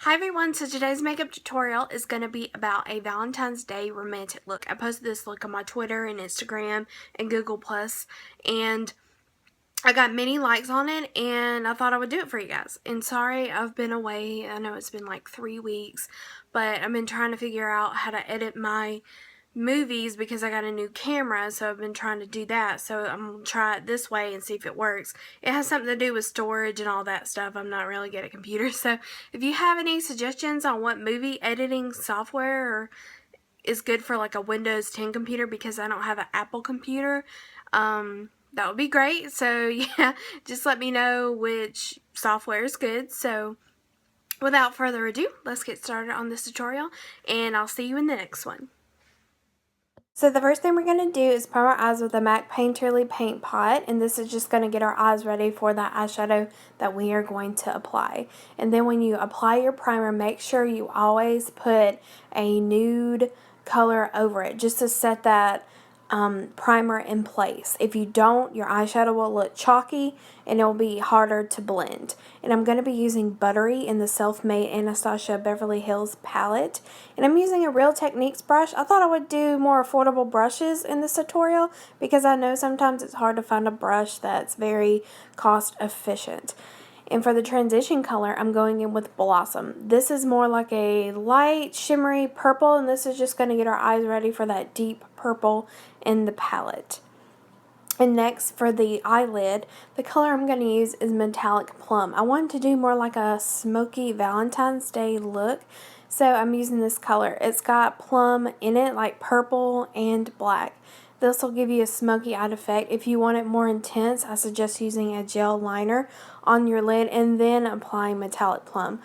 Hi everyone, so today's makeup tutorial is going to be about a Valentine's Day romantic look. I posted this look on my Twitter and Instagram and Google+, and I got many likes on it, and I thought I would do it for you guys. And sorry, I've been away. I know it's been like 3 weeks, but I've been trying to figure out how to edit my movies because I got a new camera, so I've been trying to do that. So I'm going to try it this way and see if it works. It has something to do with storage and all that stuff. I'm not really good at computers, so if you have any suggestions on what movie editing software is good for like a Windows 10 computer, because I don't have an Apple computer, that would be great. So yeah, just let me know which software is good. So without further ado, let's get started on this tutorial, and I'll see you in the next one. So the first thing we're going to do is prime our eyes with a MAC Painterly paint pot, and this is just going to get our eyes ready for the eyeshadow that we are going to apply. And then when you apply your primer, make sure you always put a nude color over it just to set that primer in place. If you don't, your eyeshadow will look chalky and it will be harder to blend. And I'm going to be using Buttery in the Self-Made Anastasia Beverly Hills palette. And I'm using a Real Techniques brush. I thought I would do more affordable brushes in this tutorial because I know sometimes it's hard to find a brush that's very cost efficient. And for the transition color, I'm going in with Blossom. This is more like a light, shimmery purple, and this is just going to get our eyes ready for that deep purple in the palette. And next, for the eyelid, the color I'm going to use is Metallic Plum. I wanted to do more like a smoky Valentine's Day look, so I'm using this color. It's got plum in it, like purple and black. This will give you a smoky eyed effect. If you want it more intense, I suggest using a gel liner on your lid and then applying Metallic Plum.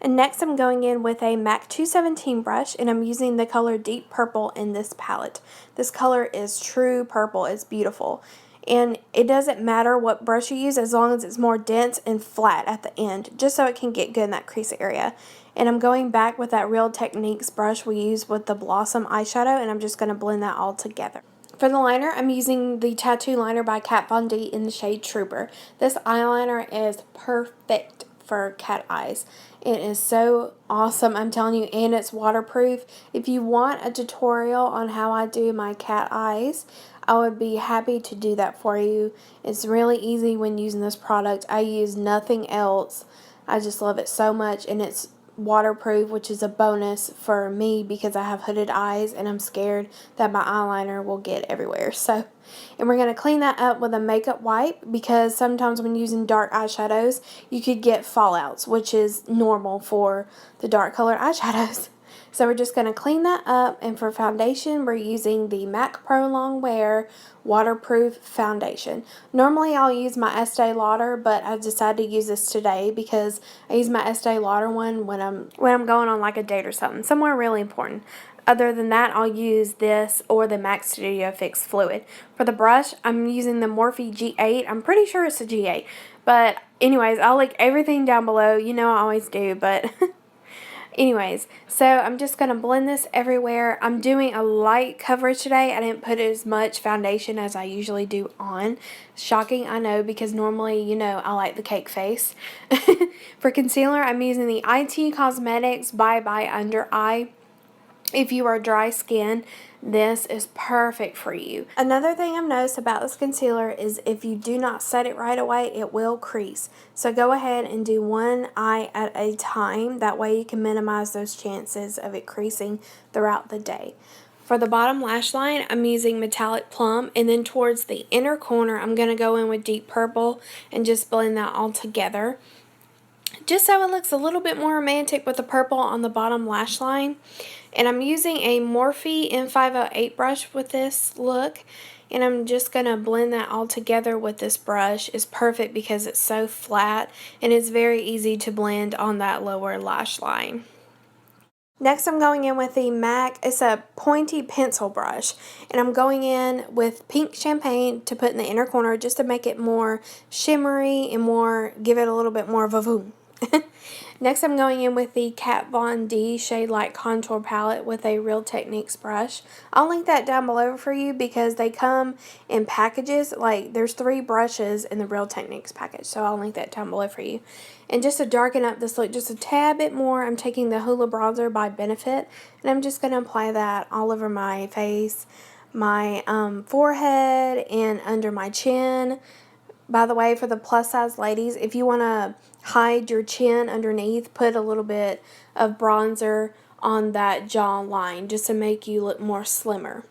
And next I'm going in with a MAC 217 brush, and I'm using the color Deep Purple in this palette. This color is true purple. It's beautiful. And it doesn't matter what brush you use as long as it's more dense and flat at the end, just so it can get good in that crease area. And I'm going back with that Real Techniques brush we use with the Blossom eyeshadow, and I'm just going to blend that all together. For the liner, I'm using the Tattoo Liner by Kat Von D in the shade Trooper. This eyeliner is perfect for cat eyes. It is so awesome, I'm telling you, and it's waterproof. If you want a tutorial on how I do my cat eyes, I would be happy to do that for you. It's really easy when using this product. I use nothing else. I just love it so much, and it's waterproof, which is a bonus for me because I have hooded eyes and I'm scared that my eyeliner will get everywhere. So, and we're going to clean that up with a makeup wipe, because sometimes when using dark eyeshadows you could get fallouts, which is normal for the dark colored eyeshadows. So we're just going to clean that up, and for foundation we're using the MAC Prolongwear waterproof foundation. Normally I'll use my Estee Lauder, but I decided to use this today because I use my Estee Lauder one when I'm going on like a date or something, somewhere really important. Other than that, I'll use this or the MAC Studio Fix Fluid. For the brush, I'm using the Morphe G8. I'm pretty sure it's a G8. But anyways, I'll link everything down below. You know I always do, but anyways, so I'm just going to blend this everywhere. I'm doing a light coverage today. I didn't put as much foundation as I usually do on. Shocking, I know, because normally, you know, I like the cake face. For concealer, I'm using the IT Cosmetics Bye Bye Under Eye. If you are dry skin, this is perfect for you. Another thing I've noticed about this concealer is if you do not set it right away, it will crease. So go ahead and do one eye at a time. That way you can minimize those chances of it creasing throughout the day. For the bottom lash line, I'm using Metallic Plum, and then towards the inner corner, I'm going to go in with Deep Purple and just blend that all together, just so it looks a little bit more romantic with the purple on the bottom lash line. And I'm using a Morphe M508 brush with this look, and I'm just going to blend that all together with this brush. It's perfect because it's so flat and it's very easy to blend on that lower lash line. Next, I'm going in with the MAC, it's a pointy pencil brush, and I'm going in with pink champagne to put in the inner corner just to make it more shimmery and give it a little bit more vavoom. Next, I'm going in with the Kat Von D Shade Light Contour Palette with a Real Techniques brush. I'll link that down below for you because they come in packages. Like, there's 3 brushes in the Real Techniques package, so I'll link that down below for you. And just to darken up this look just a tad bit more, I'm taking the Hoola Bronzer by Benefit, and I'm just going to apply that all over my face, my forehead, and under my chin. By the way, for the plus size ladies, if you want to hide your chin underneath, put a little bit of bronzer on that jawline just to make you look more slimmer.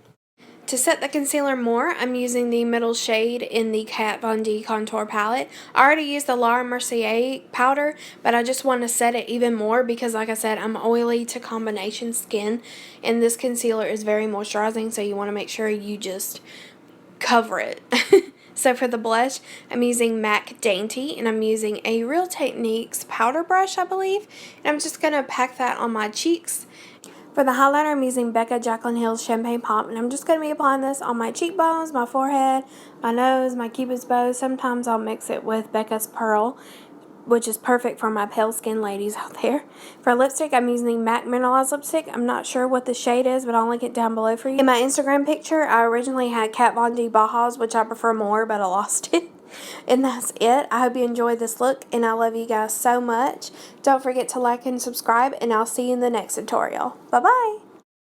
To set the concealer more, I'm using the middle shade in the Kat Von D Contour Palette. I already used the Laura Mercier powder, but I just want to set it even more because, like I said, I'm oily to combination skin, and this concealer is very moisturizing, so you want to make sure you just cover it. So for the blush, I'm using MAC Dainty, and I'm using a Real Techniques powder brush, I believe. And I'm just going to pack that on my cheeks. For the highlighter, I'm using BECCA JACLYN Hill's Champagne Pop, and I'm just going to be applying this on my cheekbones, my forehead, my nose, my cupid's bow. Sometimes I'll mix it with Becca's Pearl, which is perfect for my pale skin ladies out there. For lipstick, I'm using the MAC Mineralize lipstick. I'm not sure what the shade is, but I'll link it down below for you. In my Instagram picture, I originally had Kat Von D BAUHAUS, which I prefer more, but I lost it. And that's it. I hope you enjoyed this look, and I love you guys so much. Don't forget to like and subscribe, and I'll see you in the next tutorial. Bye-bye.